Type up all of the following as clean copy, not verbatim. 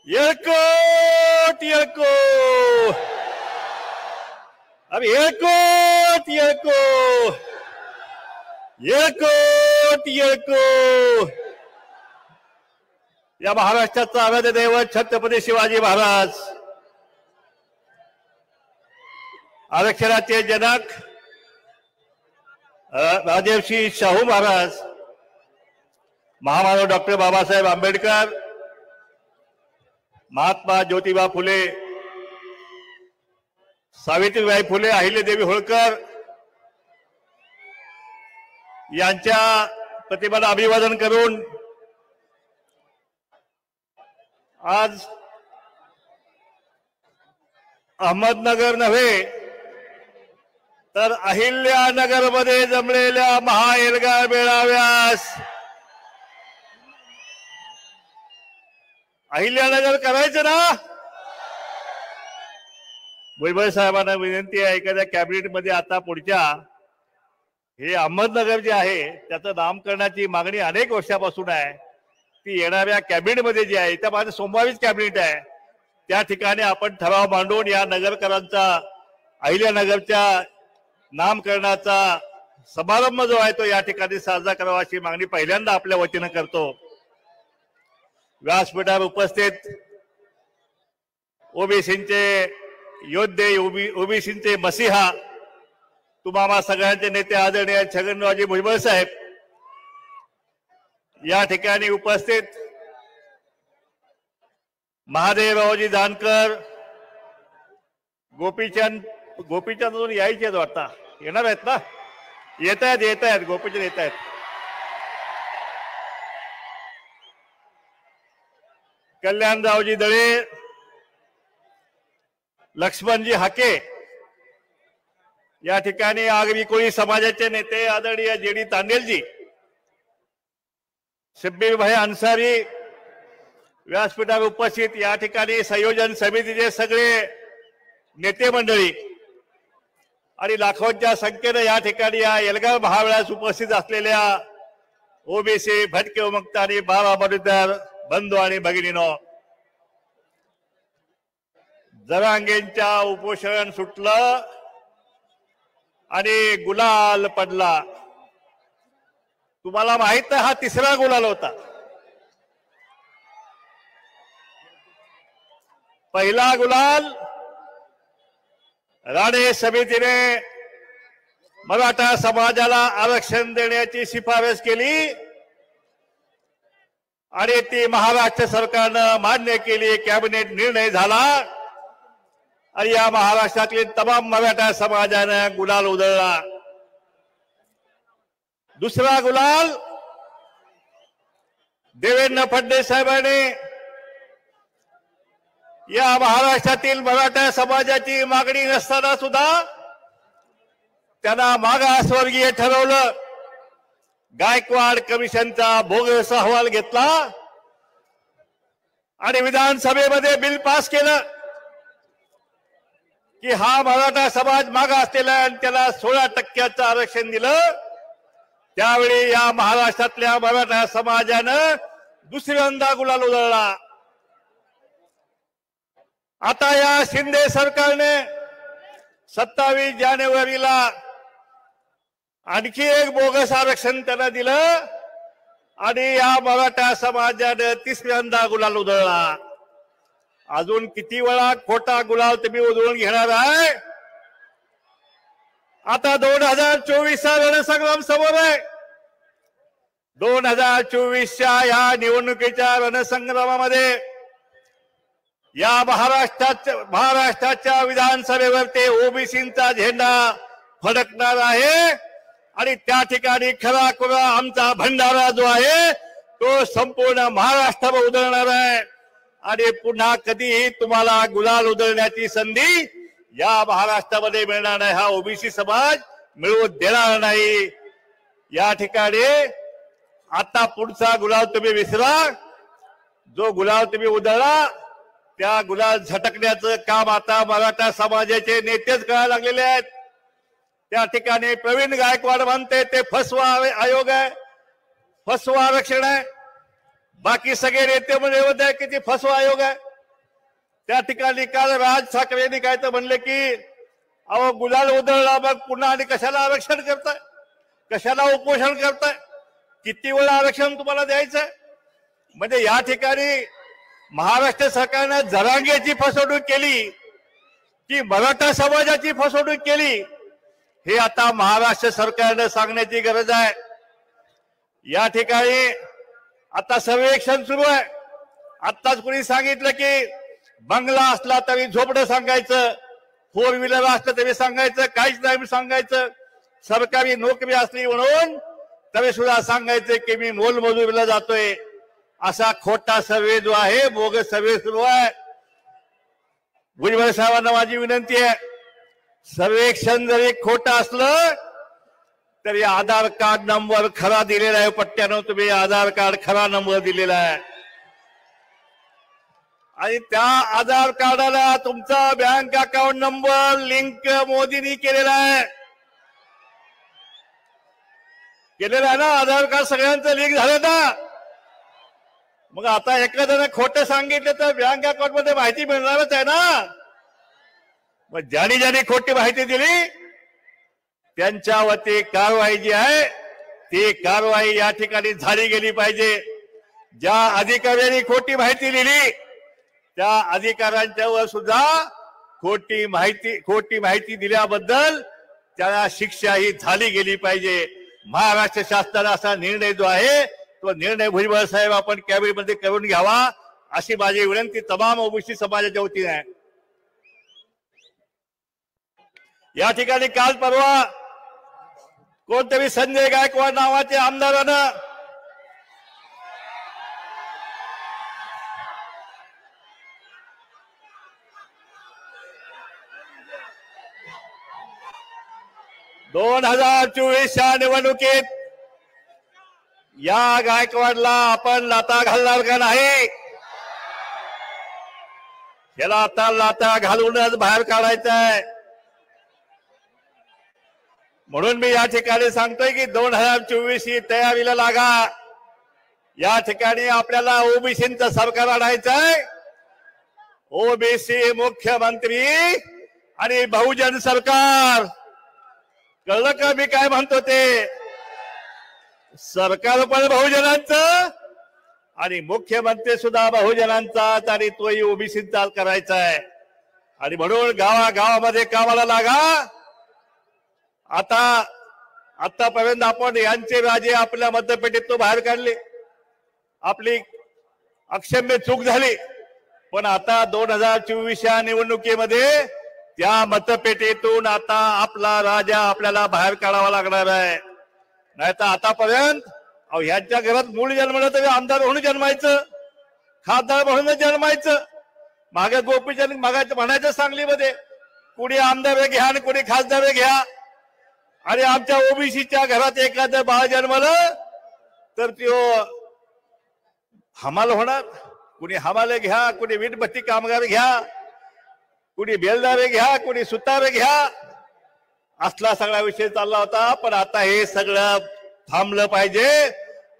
येळकोट येळकोट अब येळकोट येळकोट येळकोट येळकोट या महाराष्ट्राचा आराध्य दैवत छत्रपती शिवाजी महाराज, आरक्षणाचे जनक राजर्षी शाहू महाराज, महामानव डॉक्टर बाबासाहेब आंबेडकर, महात्मा ज्योतिबा फुले, सावित्रीबाई फुले, अहिल्यादेवी होळकर यांच्या प्रतिमेला अभिवादन करून आज अहमदनगर नव्हे तर अहिल्यानगर मध्ये जमलेल्या महाएल्गार मेळाव्यास अहिल्यानगर करायचं ना. भुजबळ साहेबांना विनंती आहे, एखाद्या कॅबिनेट मध्ये आता पुढच्या हे अहमदनगर जे आहे त्याचं नामकरणाची मागणी अनेक वर्षापासून आहे. ती येणाऱ्या कॅबिनेट मध्ये जी आहे, त्या माझं सोमवारीच कॅबिनेट आहे, त्या ठिकाणी आपण ठराव मांडून या नगरकरांचा अहिल्यानगरच्या नामकरणाचा समारंभ जो आहे तो या ठिकाणी साजरा करावा अशी मागणी पहिल्यांदा आपल्या वतीनं करतो. व्यासपीठावर उपस्थित ओबीसींचे योद्धे, ओबीसींचे मसीहा, तुम्हा सगळ्यांचे नेते आदरणीय छगनरावजी भुजबळ साहेब, या ठिकाणी उपस्थित महादेवरावजी जानकर, गोपीचंद यायचे वाटता, येणार आहेत ना? येत आहेत गोपीचंद येत आहेत. कल्याणरावजी दळे, लक्ष्मणजी हाके, या ठिकाणी आगरी कोळी समाजाचे नेते आदरणीय जेडी तांडेलजी, शब्बीर भाई अन्सारी व्यासपीठावर उपस्थित, या ठिकाणी संयोजन समितीचे सगळे नेते मंडळी आणि लाखोंच्या संख्येने या ठिकाणी या एल्गार महामेळाव्यास उपस्थित असलेल्या ओबीसी, भटके विमुक्त आणि बाबा बलुतेदार बंधू आणि भगिनीनो, जरांगेंच्या उपोषण सुटलं आणि गुलाल पडला. तुम्हाला माहित आहे, हा तिसरा गुलाल होता. पहिला गुलाल राणे समितीने मराठा समाजाला आरक्षण देण्याची शिफारस केली आणि ती महाराष्ट्र सरकारनं मान्य केली. कॅबिनेट निर्णय झाला आणि या महाराष्ट्रातील तमाम मराठा समाजानं गुलाल उधळला. दुसरा गुलाल देवेंद्र फडणवीस साहेबांनी या महाराष्ट्रातील मराठा समाजाची मागणी नसताना सुद्धा त्यांना मागासवर्गीय ठरवलं. गायकवाड कमिशनचा बोगस अहवाल घेतला आणि विधानसभेमध्ये बिल पास केलं की हा मराठा समाज मागा असलेला आणि त्याला 16% आरक्षण दिलं. त्यावेळी या महाराष्ट्रातल्या मराठा समाजानं दुसऱ्यांदा गुलाल उधळला. आता या शिंदे सरकारने 27 जानेवारीला आणखी एक बोगस आरक्षण त्यांना दिलं आणि या मराठा समाजाने तिसऱ्यांदा गुलाल उधळला. अजून किती वेळा खोटा गुलाल तुम्ही उधळून घेणार आहे? आता 2024चा रणसंग्राम समोर आहे. 2024च्या या निवडणुकीच्या रणसंग्रामामध्ये या महाराष्ट्राच्या विधानसभेवर ते ओबीसींचा झेंडा फडकणार आहे आणि त्या ठिकाणी खरा खुरा आमचा भंडारा जो आहे तो संपूर्ण महाराष्ट्रावर उधळणार आहे. आणि पुन्हा कधीही तुम्हाला गुलाल उधळण्याची संधी या महाराष्ट्रामध्ये मिळणार नाही. हा ओबीसी समाज मिळवू देणार नाही. या ठिकाणी आता पुढचा गुलाल तुम्ही विसरा. जो गुलाल तुम्ही उधळला त्या गुलाल झटकण्याचं काम आता मराठा समाजाचे नेतेच करायला लागलेले आहेत. त्या ठिकाणी प्रवीण गायकवाड म्हणते ते फसवा आयोग आहे, फसवा आरक्षण आहे. बाकी सगळे नेते म्हणजे की ते फसवा आयोग आहे. त्या ठिकाणी काल राज ठाकरेंनी काय तर म्हणले की अहो गुलाल उधळला मग पुन्हा आणि कशाला आरक्षण करताय, कशाला उपोषण करताय, किती वेळा आरक्षण तुम्हाला द्यायचंय. म्हणजे या ठिकाणी महाराष्ट्र सरकारने जरांगेची फसवणूक केली की मराठा समाजाची फसवणूक केली हे आता महाराष्ट्र सरकारने सांगण्याची गरज आहे. या ठिकाणी आता सर्वेक्षण सुरू आहे. आत्ताच कोणी सांगितलं की बंगला असला तरी झोपडं सांगायचं, 4 व्हीलर असलं तरी सांगायचं, काहीच नाही सांगायचं, सरकारी नोकरी असली म्हणून तरी सुद्धा सांगायचं की मी मोलमजुरीला जातोय. असा खोटा सर्वे जो आहे, बोगस सर्वे सुरू आहे. भुजबळ साहेबांना माझी विनंती आहे, सर्वेक्षण जरी खोटं असलं तरी आधार कार्ड नंबर खरा दिलेला आहे. पट्ट्यानं तुम्ही आधार कार्ड खरा नंबर दिलेला आहे आणि त्या आधार कार्डाला तुमचा बँक अकाउंट नंबर लिंक मोदींनी केलेला आहे. ना आधार कार्ड सगळ्यांचं लिंक झालं ना. मग आता एखाद्याने खोटं सांगितलं तर बँक अकाउंट मध्ये माहिती मिळणारच आहे ना. मग ज्यांनी खोटी माहिती दिली त्यांच्यावरती कारवाई जी आहे ती कारवाई या ठिकाणी झाली गेली पाहिजे. ज्या अधिकाऱ्यांनी खोटी माहिती दिली त्या अधिकाऱ्यांच्यावर सुद्धा खोटी माहिती दिल्याबद्दल त्याला शिक्षा ही झाली गेली पाहिजे. महाराष्ट्र शासनाचा असा निर्णय जो आहे तो निर्णय भुजबळ साहेब आपण कॅबिनेटमध्ये करून घ्यावा अशी माझी विनंती तमाम ओबीसी समाजाच्या वतीने आहे. या ठिकाणी काल परवा कोणतरी संजय गायकवाड नावाच्या आमदारानं (2024) निवडणुकीत या गायकवाडला आपण लाता घालणार का नाही, याला आता लाता घालूनच बाहेर काढायचं आहे. म्हणून मी या ठिकाणी सांगतोय की 2024 ही तयारीला लागा. या ठिकाणी आपल्याला ओबीसीचं सरकार आणायचं आहे. ओबीसी मुख्यमंत्री आणि बहुजन सरकार. कळलं का मी काय म्हणतो ते? सरकार पण बहुजनांचं आणि मुख्यमंत्री सुद्धा बहुजनांचाच आणि तोही ओबीसीचा करायचा आहे. आणि म्हणून गावागावामध्ये कामाला लागा. आतापर्यंत आपण यांचे राजे आपल्या मतपेटीत बाहेर काढले, आपली अक्षम्य चूक झाली. पण आता 2024 या निवडणुकीमध्ये त्या मतपेटीतून आता आपला राजा आपल्याला बाहेर काढावा लागणार आहे. नाही तर आतापर्यंत ह्यांच्या घरात मूळ जन्मलं तरी आमदार म्हणून जन्मायचं, खासदार म्हणून जन्मायचं. मागे गोपीचंद मागायचं म्हणायचं सांगलीमध्ये, कुणी आमदार घ्या आणि कुणी खासदार घ्या. आणि आमच्या ओबीसीच्या घरात एखादं बाळ जन्मलं तर त्यो हमाल होणार. कुणी हमाले घ्या, कुणी वीटभट्टी कामगार घ्या, कुणी बेलदारे घ्या, कुणी सुतारे घ्या. असला सगळा विषय चालला होता. पण आता हे सगळं थांबलं पाहिजे.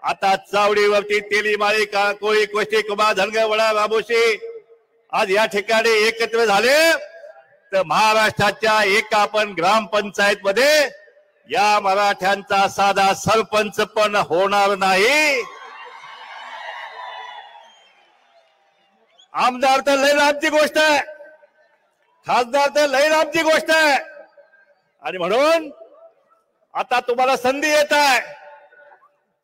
आता चावडीवरती तेली माळी का कोळी कोष्टी कुमार धनगर वडा राबोशी आज या ठिकाणी एकत्र झाले तर महाराष्ट्राच्या एका पण ग्रामपंचायत मध्ये या मराठ्यांचा साधा सरपंच पण होणार नाही. आमदार तर लय लांबची गोष्ट आहे, खासदार तर लय लांबची गोष्ट आहे. आणि म्हणून आता तुम्हाला संधी येत आहे.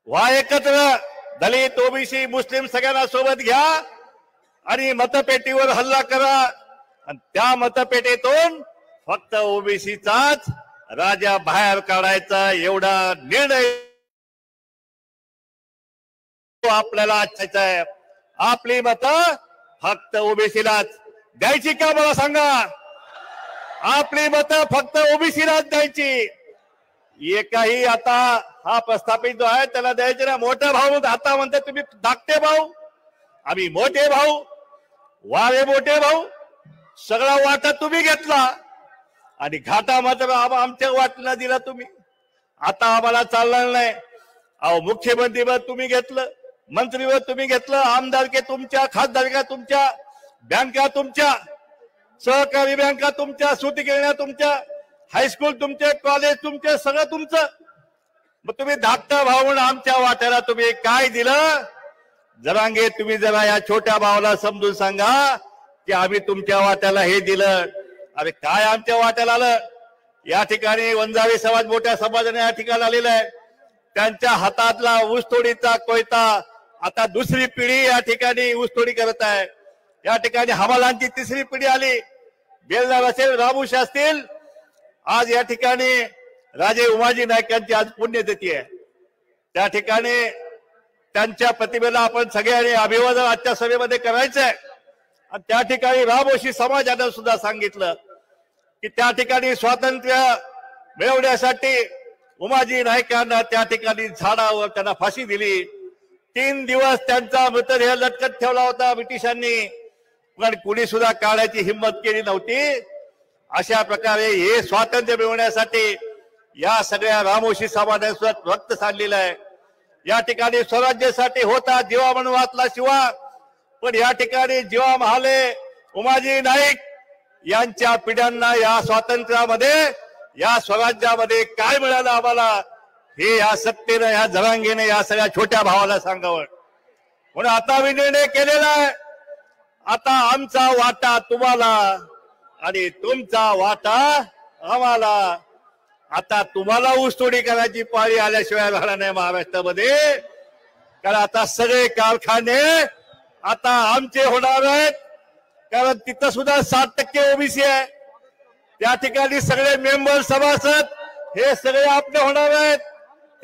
व्हा एकत्र, दलित ओबीसी मुस्लिम सगळ्यांना सोबत घ्या आणि मतपेटीवर हल्ला करा. आणि त्या मतपेटीतून फक्त ओबीसीचाच राजा बाहेर काढायचा एवढा निर्णय आपल्याला आजचा आहे. आपली मतं फक्त ओबीसीलाच द्यायची का मला सांगा? आपली मतं फक्त ओबीसीलाच द्यायची. एकाही आता हा प्रस्थापित जो आहे त्याला द्यायचे ना. मोठा भाऊ आता म्हणते तुम्ही धाकटे भाऊ, आम्ही मोठे भाऊ, वारे मोठे भाऊ. सगळा वाटा तुम्ही घेतला आणि घाटा मात्र आमच्या वाटला दिला तुम्ही. आता आम्हाला चालणार नाही. अहो मुख्यमंत्रीपद तुम्ही घेतलं, मंत्रीपद तुम्ही घेतलं, आमदारके तुमच्या, खासदारका तुमच्या, बँका तुमच्या, सहकारी बँका तुमच्या, सूत गिरण्या तुमच्या, हायस्कूल तुमचे, कॉलेज तुमचे, सगळं तुमचं. मग तुम्ही धाकटा भाऊन आमच्या वाट्याला तुम्ही काय दिलं? जरांगे तुम्ही जरा या छोट्या भावाला समजून सांगा की आम्ही तुमच्या वाट्याला हे दिलं. अरे काय आमच्या वाट्याला आलं? या ठिकाणी वंजारी समाज मोठ्या समाजाने या ठिकाणी आलेला आहे. त्यांच्या हातातला ऊसतोडीचा कोयता आता दुसरी पिढी या ठिकाणी ऊसतोडी करत आहे. या ठिकाणी हमालांची तिसरी पिढी आली. बेलदार असेल, रामूश असतील, आज या ठिकाणी राजे उमाजी नाईकांची आज पुण्यतिथी आहे. त्या ठिकाणी त्यांच्या प्रतिमेला आपण सगळ्यांनी अभिवादन आजच्या सभेमध्ये करायचं आहे. आणि त्या ठिकाणी रामोशी समाजानं सुद्धा सांगितलं की त्या ठिकाणी स्वातंत्र्य मिळवण्यासाठी उमाजी नाईकांना त्या ठिकाणी झाडावर त्यांना फाशी दिली. 3 दिवस त्यांचा मृतदेह लटकत ठेवला होता ब्रिटिशांनी, पण कुणी सुद्धा काढायची हिंमत केली नव्हती. अशा प्रकारे हे स्वातंत्र्य मिळवण्यासाठी या सगळ्या रामोशी समाजाने सुद्धा रक्त सांडलेलं आहे. या ठिकाणी स्वराज्यासाठी होता जीवा म्हणून वाचला शिवा, पण या ठिकाणी जीवा महाले, उमाजी नाईक यांच्या पिढ्यांना या स्वातंत्र्यामध्ये, या स्वराज्यामध्ये काय मिळालं आम्हाला हे या सत्तेनं, या जरांगेने या सगळ्या छोट्या भावाला सांगावं. म्हणून आता मी निर्णय केलेला आहे, आता आमचा वाटा तुम्हाला आणि तुमचा वाटा आम्हाला. आता तुम्हाला ऊसतोडी करायची पाळी आल्याशिवाय राहणार नाही महाराष्ट्रामध्ये. कारण आता सगळे कारखाने आता आमचे होणार आहेत. कारण तिथं सुद्धा 60% ओबीसी आहे. त्या ठिकाणी सगळे मेंबर, सभासद हे सगळे आपले होणार आहेत.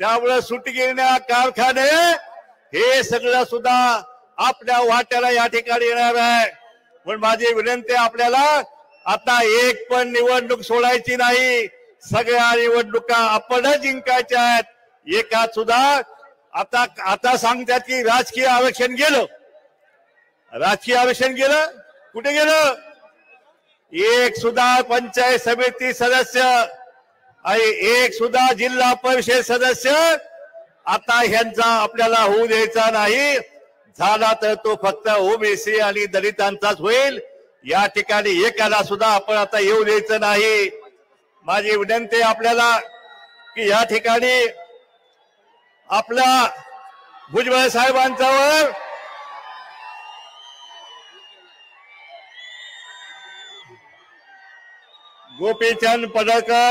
त्यामुळे सुटगिरण्या, कारखाने हे सगळं सुद्धा आपल्या वाट्याला या ठिकाणी येणार आहे. पण माझी विनंती आपल्याला, आता एक पण निवडणूक सोडायची नाही. सगळ्या निवडणुका आपणच जिंकायच्या आहेत. एकात सुद्धा आता सांगतात की राजकीय आरक्षण गेलं. राजकीय आरक्षण गेलं, कुठे गेलं? एक सुद्धा पंचायत समिती सदस्य आणि एक सुद्धा जिल्हा परिषद सदस्य आता ह्यांचा आपल्याला होऊ द्यायचा नाही. झाला तर तो फक्त ओबीसी आणि दलितांचाच होईल. या ठिकाणी एकाला सुद्धा आपण आता येऊ द्यायचं नाही. माझी विनंती आपल्याला की या ठिकाणी आपल्या भुजबळ साहेबांच्यावर गोपीचंद पडळकर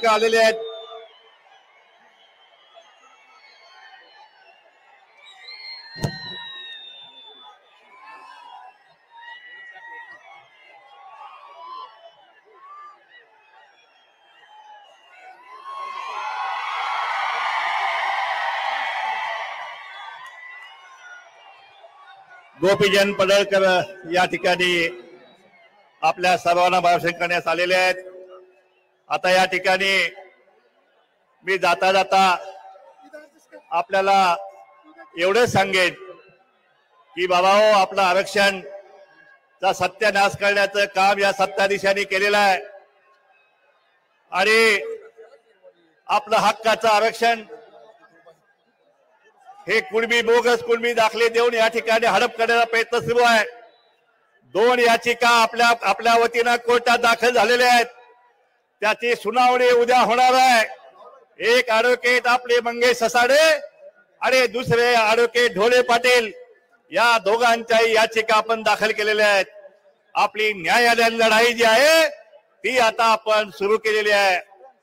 आलेले आहेत. गोपीचंद पडळकर या ठिकाणी आपल्या सर्वांना भाषण करण्यास आलेले आहेत. आता या ठिकाणी मी जाता जाता आपल्याला एवढंच सांगेन की बाबाओ, आपलं आरक्षणचा सत्यानाश करण्याचं काम या सत्ताधीशांनी केलेलं आहे. आणि आपलं हक्काचं आरक्षण हे कुणबी, बोगस कुणबी दाखले देऊन या ठिकाणी हडप करण्याचा प्रयत्न सुरू आहे. 2 याचिका आपल्या वतीनं कोर्टात दाखल झालेल्या आहेत. त्याची सुनावणी उद्या होणार आहे. एक ऍडव्होकेट आपले मंगेश ससाडे आणि दुसरे ऍडव्होकेट ढोले पाटील, या दोघांच्याही याचिका आपण दाखल केलेल्या आहेत. आपली न्यायालयीन लढाई जी आहे ती आता आपण सुरू केलेली आहे.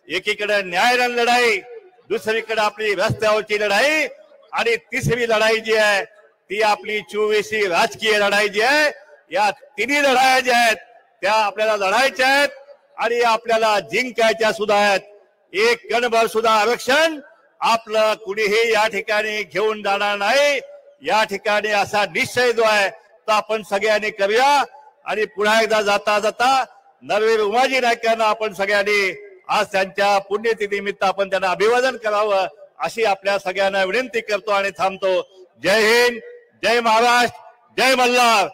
एकीकडे न्यायालयीन लढाई, दुसरीकडे आपली रस्त्यावरची लढाई आणि तिसरी लढाई जी आहे ती आपली 24वी राजकीय लढाई जी आहे. या तिन्ही लढाया ज्या आहेत त्या आपल्याला लढायच्या आहेत आणि आपल्याला जिंकायच्या सुद्धा आहेत. एक कणभर सुद्धा आरक्षण आपलं कुणीही या ठिकाणी घेऊन जाणार नाही. या ठिकाणी असा निश्चय जो आहे तो आपण सगळ्यांनी करूया. आणि पुन्हा एकदा जाता जाता नरवीर उमाजी नाईकांना आपण सगळ्यांनी आज त्यांच्या पुण्यतिथी निमित्त आपण त्यांना अभिवादन करावं अशी आपल्या सगळ्यांना विनंती करतो आणि थांबतो. जय हिंद, जय महाराष्ट्र, जय मल्हार.